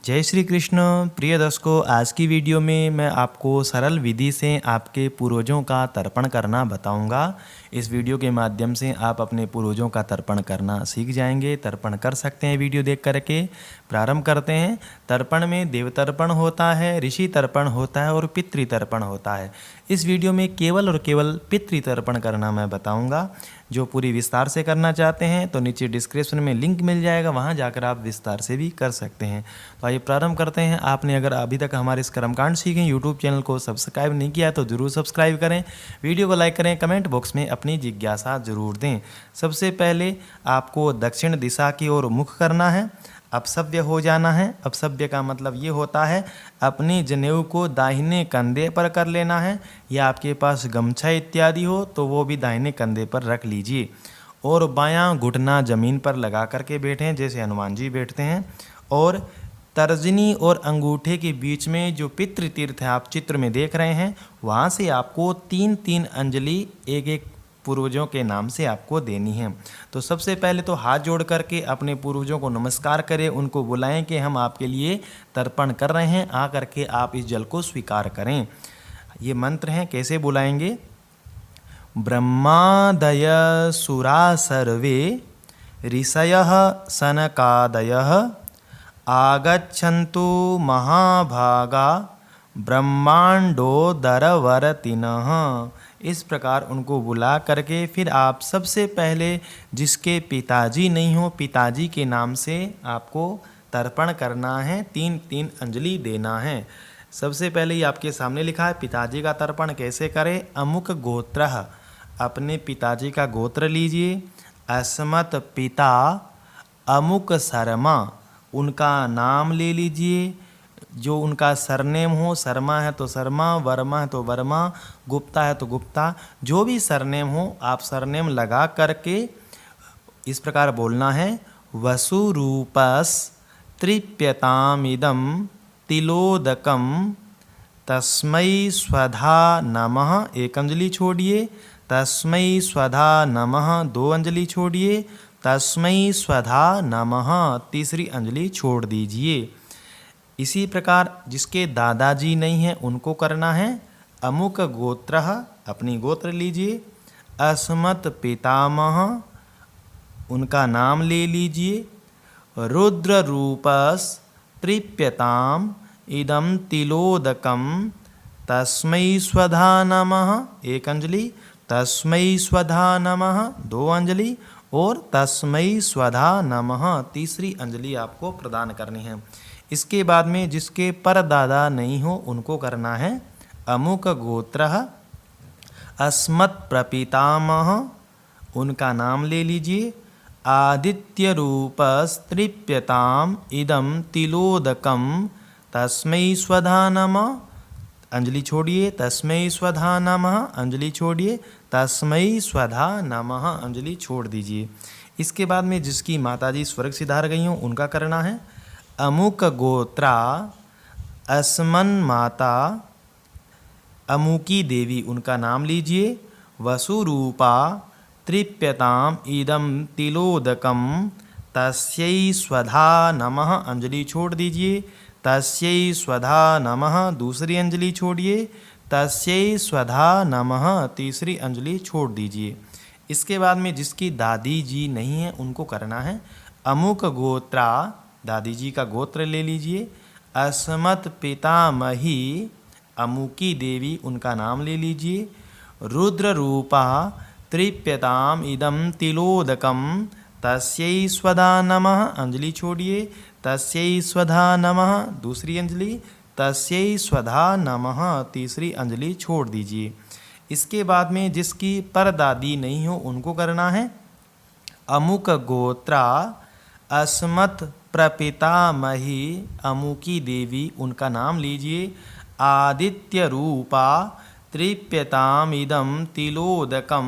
जय श्री कृष्ण। प्रिय दर्शकों, आज की वीडियो में मैं आपको सरल विधि से आपके पूर्वजों का तर्पण करना बताऊंगा। इस वीडियो के माध्यम से आप अपने पूर्वजों का तर्पण करना सीख जाएंगे, तर्पण कर सकते हैं। वीडियो देख करके प्रारंभ करते हैं। तर्पण में देव तर्पण होता है, ऋषि तर्पण होता है और पितृ तर्पण होता है। इस वीडियो में केवल और केवल पितृ तर्पण करना मैं बताऊंगा। जो पूरी विस्तार से करना चाहते हैं तो नीचे डिस्क्रिप्शन में लिंक मिल जाएगा, वहां जाकर आप विस्तार से भी कर सकते हैं। तो आइए प्रारंभ करते हैं। आपने अगर अभी तक हमारे इस कर्मकांड सीखें यूट्यूब चैनल को सब्सक्राइब नहीं किया तो जरूर सब्सक्राइब करें, वीडियो को लाइक करें, कमेंट बॉक्स में अपनी जिज्ञासा जरूर दें। सबसे पहले आपको दक्षिण दिशा की ओर मुख करना है, अपसव्य हो जाना है। अपसव्य का मतलब ये होता है अपनी जनेऊ को दाहिने कंधे पर कर लेना है, या आपके पास गमछा इत्यादि हो तो वो भी दाहिने कंधे पर रख लीजिए। और बायां घुटना जमीन पर लगा करके बैठें जैसे हनुमान जी बैठते हैं। और तर्जनी और अंगूठे के बीच में जो पितृ तीर्थ है आप चित्र में देख रहे हैं, वहाँ से आपको 3-3 अंजलि एक एक पूर्वजों के नाम से आपको देनी है। तो सबसे पहले तो हाथ जोड़ करके अपने पूर्वजों को नमस्कार करें, उनको बुलाएं कि हम आपके लिए तर्पण कर रहे हैं, आ करके आप इस जल को स्वीकार करें। ये मंत्र हैं, कैसे बुलाएंगे? ब्रह्मादय सुरा सर्वे ऋषयः सनकादयः आगच्छन्तु महाभागा ब्रह्मांडोदरवर्तिनः। इस प्रकार उनको बुला करके फिर आप सबसे पहले जिसके पिताजी नहीं हो, पिताजी के नाम से आपको तर्पण करना है, 3-3 अंजलि देना है। सबसे पहले ही आपके सामने लिखा है पिताजी का तर्पण कैसे करें। अमुक गोत्रः, अपने पिताजी का गोत्र लीजिए। अस्मत् पिता अमुक शर्मा, उनका नाम ले लीजिए। जो उनका सरनेम हो, शर्मा है तो शर्मा, वर्मा है तो वर्मा, गुप्ता है तो गुप्ता, जो भी सरनेम हो आप सरनेम लगा करके इस प्रकार बोलना है। वसुरूपस तृप्यतामिदं तिलोदकम तस्मै स्वधा नमः, एक अंजलि छोड़िए। तस्मै स्वधा नमः, 2 अंजलि छोड़िए। तस्मै स्वधा नमः, तीसरी अंजलि छोड़ दीजिए। इसी प्रकार जिसके दादाजी नहीं हैं उनको करना है। अमुक गोत्रः, अपनी गोत्र लीजिए। अस्मत् पितामह, उनका नाम ले लीजिए। रुद्र रूपस तृप्यताम इदं तिलोदकम तस्मै स्वधा नमः, एक अंजलि। तस्मै स्वधा नमः, 2 अंजलि। और तस्मै स्वधा नमः, तीसरी अंजलि आपको प्रदान करनी है। इसके बाद में जिसके परदादा नहीं हो उनको करना है। अमुक गोत्रः अस्मत् प्रपितामह, उनका नाम ले लीजिए। आदित्य रूपस्तृप्यताम इदं तिलोदकम तस्मै स्वधा नमः, अंजलि छोड़िए। तस्मै स्वधा नमः, अंजलि छोड़िए। तस्मै स्वधा नमः, अंजलि छोड़ दीजिए। इसके बाद में जिसकी माताजी स्वर्ग सिधार गई हों उनका करना है। अमुक गोत्रा अस्मन्माता अमुकी देवी, उनका नाम लीजिए। वसुरूपा तृप्यताम इदं तिलोदकम तस्यै स्वधा नमः, अंजलि छोड़ दीजिए। तस्यै स्वधा नमः, दूसरी अंजलि छोड़िए। तस्यै स्वधा नमः, तीसरी अंजलि छोड़ दीजिए। इसके बाद में जिसकी दादी जी नहीं है उनको करना है। अमुक गोत्रा, दादी जी का गोत्र ले लीजिए। अस्मत् पितामही अमुकी देवी, उनका नाम ले लीजिए। रुद्र रूपा तृप्यताम इदं तिलोदकम तस्यै स्वधा नमः, अंजलि छोड़िए। तस्यै स्वधा नमः, दूसरी अंजलि। तस्यै स्वधा नमः, तीसरी अंजलि छोड़ दीजिए। इसके बाद में जिसकी परदादी नहीं हो उनको करना है। अमुक गोत्रा अस्मत् प्रपितामही अमुकी देवी, उनका नाम लीजिए। आदित्य रूपा तृप्यताम इदं तिलोदकम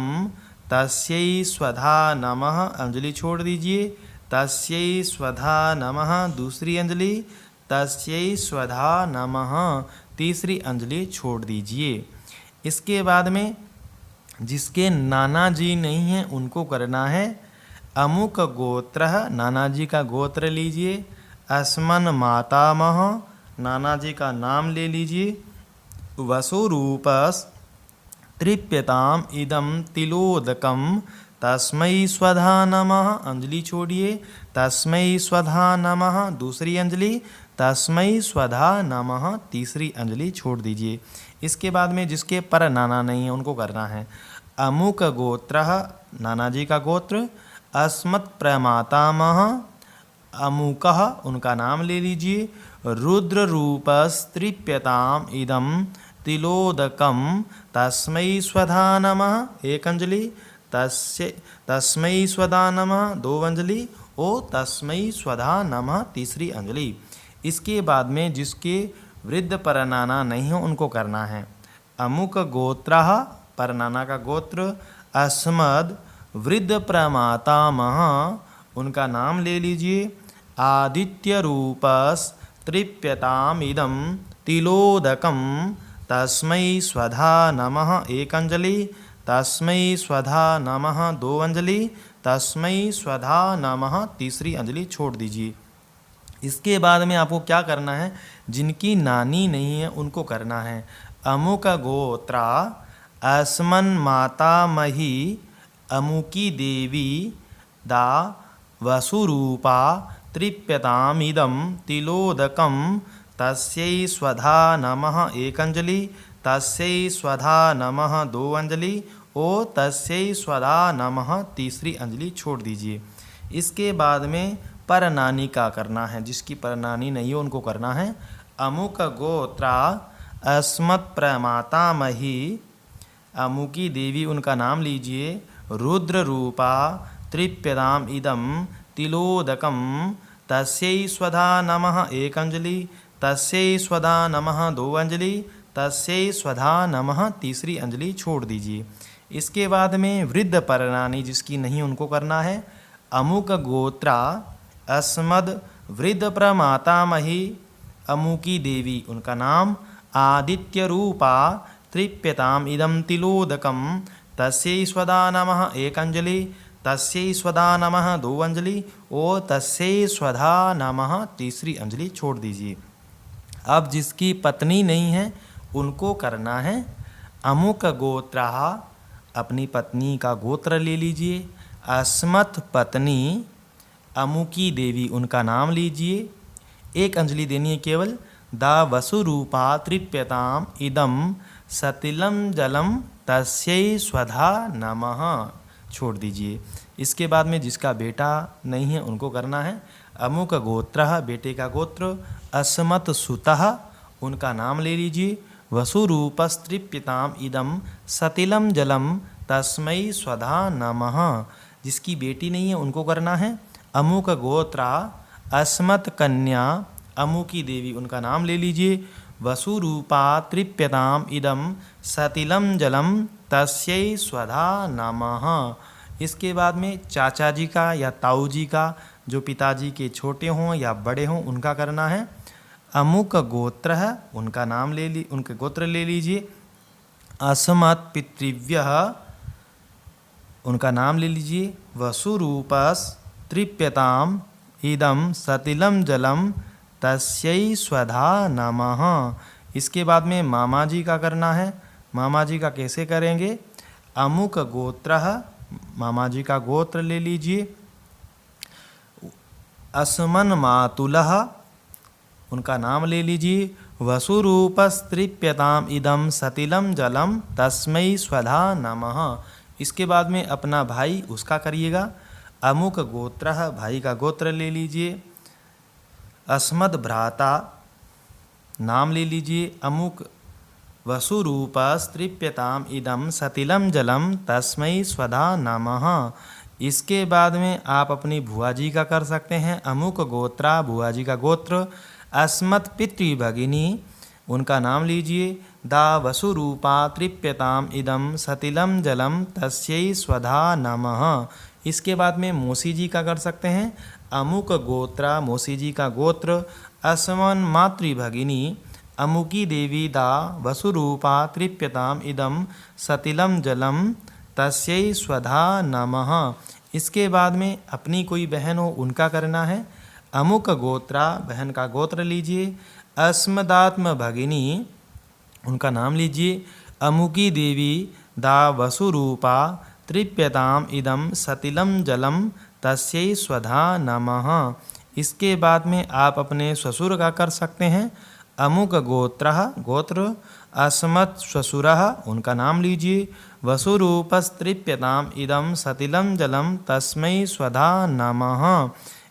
तस्यै स्वधा नमः, अंजलि छोड़ दीजिए। तस्यै स्वधा नमः, दूसरी अंजलि। तस्यै स्वधा नमः, तीसरी अंजलि छोड़ दीजिए। इसके बाद में जिसके नाना जी नहीं हैं उनको करना है। अमुक गोत्रः, नाना जी का गोत्र लीजिए। अस्मन् मातामह, नाना जी का नाम ले लीजिए। वसुरूपस् तृप्यताम इदं तिलोदकं तस्मै स्वधा नमः, अंजलि छोड़िए, तस्मै स्वधा नमः, दूसरी अंजलि, तस्मै स्वधा नमः, तीसरी अंजलि छोड़ दीजिए। इसके बाद में जिसके पर नाना नहीं है उनको करना है। अमुक गोत्रः, नाना जी का गोत्र। अस्मत् प्रमातामह, अमुकः, उनका नाम ले लीजिए। रुद्र रूपस्तृप्यताम इदं तिलोदकं तस्मै स्वधा नमः, एक अंजलि, तस्मै स्वधा नमः, दो अंजलि, ओ तस्मै स्वधा नमः, तीसरी अंजलि। इसके बाद में जिसके वृद्ध परनाना नहीं हो उनको करना है। अमुक गोत्रः, परनाना का गोत्र। अस्मद् वृद्ध प्रमातामह, उनका नाम ले लीजिए। आदित्य रूपस् तृप्यताम इदं तिलोदकं तस्मै स्वधा नमः, एक अंजलि, तस्मै स्वधा नमः, दो अंजलि, तस्मै स्वधा नमः, तीसरी अंजलि छोड़ दीजिए। इसके बाद में आपको क्या करना है, जिनकी नानी नहीं है उनको करना है। अमुक गोत्रा अस्मन् मातामही अमुकी देवी दा वसुरूपा तृप्यताम इदं तिलोदकं तस्यै स्वधा नमः, एक अंजलि, तस्यै स्वधा नमः, दो अंजलि, ओ तस्यै स्वधा नमः, तीसरी अंजलि छोड़ दीजिए। इसके बाद में पर नानी का करना है, जिसकी पर नानी नहीं है उनको करना है। अमुक गोत्रा अस्मत् प्रमातामही, अमुकी देवी उनका नाम लीजिए। रुद्र रूपा तृप्यताम इदं तिलोदकं तस्यै स्वधा नमः, एक अंजलि, तस्यै स्वधा नमः, दो अंजलि, तस्यै स्वधा नमः, तीसरी अंजलि छोड़ दीजिए। इसके बाद में वृद्ध परनानी जिसकी नहीं उनको करना है। अमुक गोत्रा अस्मद् वृद्ध प्रमातामही अमुकी देवी, उनका नाम। आदित्य रूपा तृप्यताम इदं तिलोदकं तस्यै स्वधा नमः, एक अंजलि, तस्यै स्वधा नमः, दो अंजलि, ओ तस्यै स्वधा नमः, तीसरी अंजलि छोड़ दीजिए। अब जिसकी पत्नी नहीं है उनको करना है। अमुक गोत्रः, अपनी पत्नी का गोत्र ले लीजिए। अस्मत् पत्नी अमुकी देवी, उनका नाम लीजिए, एक अंजलि देनी है केवल। दा वसुरूपा तृप्यताम इदं सतिलं जलं तस्यै स्वधा नमः, छोड़ दीजिए। इसके बाद में जिसका बेटा नहीं है उनको करना है। अमुक गोत्रः, बेटे का गोत्र। अस्मत् सुतः, उनका नाम ले लीजिए। वसुरूपस्तृप्यताम इदं सतिलं जलं तस्मै स्वधा नमः, जिसकी बेटी नहीं है उनको करना है। अमुक गोत्रा अस्मत् कन्या अमुकी देवी, उनका नाम ले लीजिए। वसुरूपा तृप्यताम इदं सतिलं जलं तस्यै स्वधा नमः। इसके बाद में चाचा जी का या ताऊ जी का, जो पिताजी के छोटे हों या बड़े हों, उनका करना है। अमुक गोत्र है, उनका नाम उनके गोत्र ले लीजिए। अस्मत् पितृव्यः, उनका नाम ले लीजिए। वसुरूपस् तृप्यताम इदं सतिलं जलं तस्यै स्वधा नमः। इसके बाद में मामा जी का करना है। मामा जी का कैसे करेंगे। अमुक गोत्रः, मामा जी का गोत्र ले लीजिए। अस्मन् मातुलः, उनका नाम ले लीजिए। वसुरूपस्तृप्यताम इदं सतिलं जलं तस्मै स्वधा नमः। इसके बाद में अपना भाई, उसका करिएगा। अमुक गोत्रः, भाई का गोत्र ले लीजिए। अस्मद् भ्राता, नाम ले लीजिए। अमुक वसुरूपस्तृप्यताम इदं सतिलं जलं तस्मै स्वधा नमः। इसके बाद में आप अपनी भुआ जी का कर सकते हैं। अमुक गोत्रा, भुआ जी का गोत्र। अस्मत् पितृभगिनी, उनका नाम लीजिए। दा वसुरूपा तृप्यताम इदं सतिलं जलं तस्यै स्वधा नमः। इसके बाद में मौसी जी का कर सकते हैं। अमुक गोत्रा, मौसी जी का गोत्र। अस्मन् मातृभगिनी अमुकी देवी दा वसुरूपा तृप्यताम इदं सतिलं जलं तस्यै स्वधा नमः। इसके बाद में अपनी कोई बहन हो उनका करना है। अमुक गोत्रा, बहन का गोत्र लीजिए। अस्मदात्म भगिनी, उनका नाम लीजिए। अमुकी देवी दा वसुरूपा तृप्यताम इदम सतिलम जलम तस्यै स्वधा नमः। इसके बाद में आप अपने ससुर का कर सकते हैं। अमुक गोत्रः, गोत्र। अस्मत् श्वशुरः, उनका नाम लीजिए। वसुरूपस्तृप्यताम इदम सतिलम जलम तस्मै स्वधा नमः।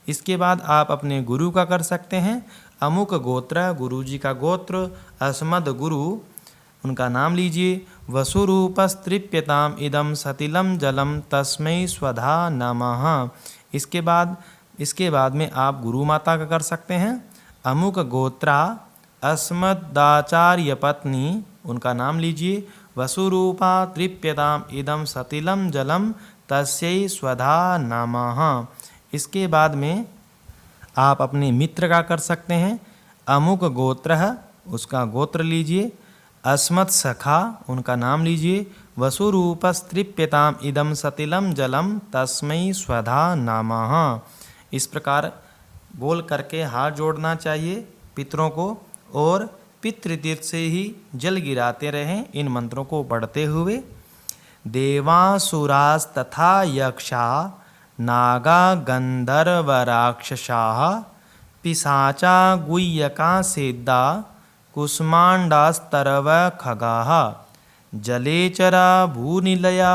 इसके बाद आप अपने गुरु का कर सकते हैं। अमुक गोत्र, गुरु जी का गोत्र। अस्मद गुरु, उनका नाम लीजिए। वसुरूपस्तृप्यताम इदम सतिलम जलम तस्मै स्वधा नमः। इसके बाद में आप गुरु माता का कर सकते हैं। अमुक गोत्रा अस्मदाचार्य पत्नी, उनका नाम लीजिए। वसुरूपा तृप्यताम इदम सतिलम जलम तस्यै स्वधा नमः। इसके बाद में आप अपने मित्र का कर सकते हैं। अमुक गोत्र, उसका गोत्र लीजिए। अस्मत् सखा, उनका नाम लीजिए। वसुरूपस्तृप्यताम इदम सतिलम जलम तस्मै स्वधा नमः। इस प्रकार बोल करके हाथ जोड़ना चाहिए पितरों को और पितृतीर्थ से ही जल गिराते रहें इन मंत्रों को पढ़ते हुए। देवासुरास तथा यक्षा नागा गंधर्व राक्षसाः पिशाचा गुह्यका सेद्दा कुष्मांडास्तरव खगाः जलेचरा भूनिलया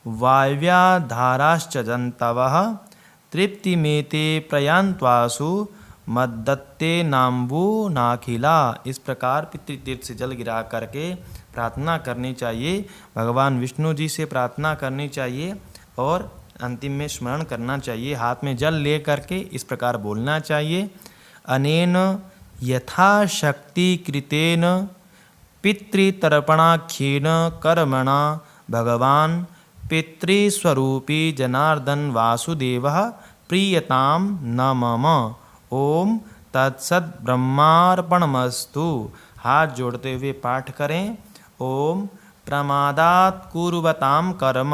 वायव्या धाराश्च जन्तवः तृप्तिमेते प्रयान्त्वासु मद्दत्ते नाम्बू नाखिला। इस प्रकार पितृतीर्थ से जल गिरा करके प्रार्थना करनी चाहिए। भगवान विष्णु जी से प्रार्थना करनी चाहिए और अंतिम में स्मरण करना चाहिए। हाथ में जल ले करके इस प्रकार बोलना चाहिए। अनेन यथाशक्ति कृतेन पितृतर्पणाख्येन कर्मणा भगवान पितृस्वरूपी जनार्दन वासुदेवः प्रीयताम न मम। ओम तत्सत् ब्रह्मार्पणमस्तु। हाथ जोड़ते हुए पाठ करें। ओम प्रमादात् कुर्वतां कर्म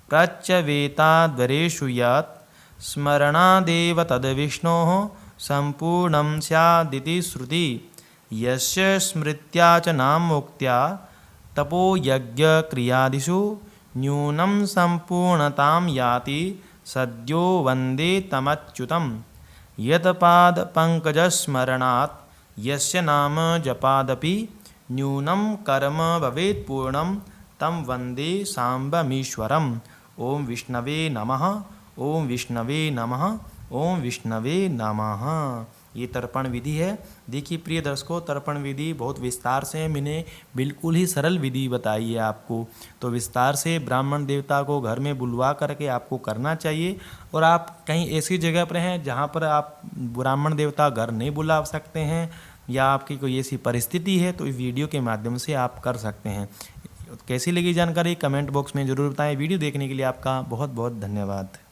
प्रच्यवेताद्वरेषु यत् स्मरणादेव तद्विष्णोः सम्पूर्णं स्यादिति श्रुति। यस्य स्मृत्या च नामोक्त्या तपोयज्ञक्रियादिषु न्यूनं सम्पूर्णतां याति सद्यो वन्दे तमच्युतम्। यत्पादपङ्कजस्मरणात् यस्य नाम जपादपि न्यूनं कर्म भवेत् पूर्णं तं वन्दे साम्बमीश्वरम्। ओम विष्णवे नमः। ओम विष्णवे नमः। ओम विष्णवे नमः। ये तर्पण विधि है। देखिए प्रिय दर्शकों, तर्पण विधि बहुत विस्तार से मैंने बिल्कुल ही सरल विधि बताई है आपको। तो विस्तार से ब्राह्मण देवता को घर में बुलवा करके आपको करना चाहिए। और आप कहीं ऐसी जगह पर हैं जहाँ पर आप ब्राह्मण देवता घर नहीं बुला सकते हैं या आपकी कोई ऐसी परिस्थिति है तो इस वीडियो के माध्यम से आप कर सकते हैं। कैसी लगी जानकारी कमेंट बॉक्स में ज़रूर बताएं। वीडियो देखने के लिए आपका बहुत बहुत धन्यवाद।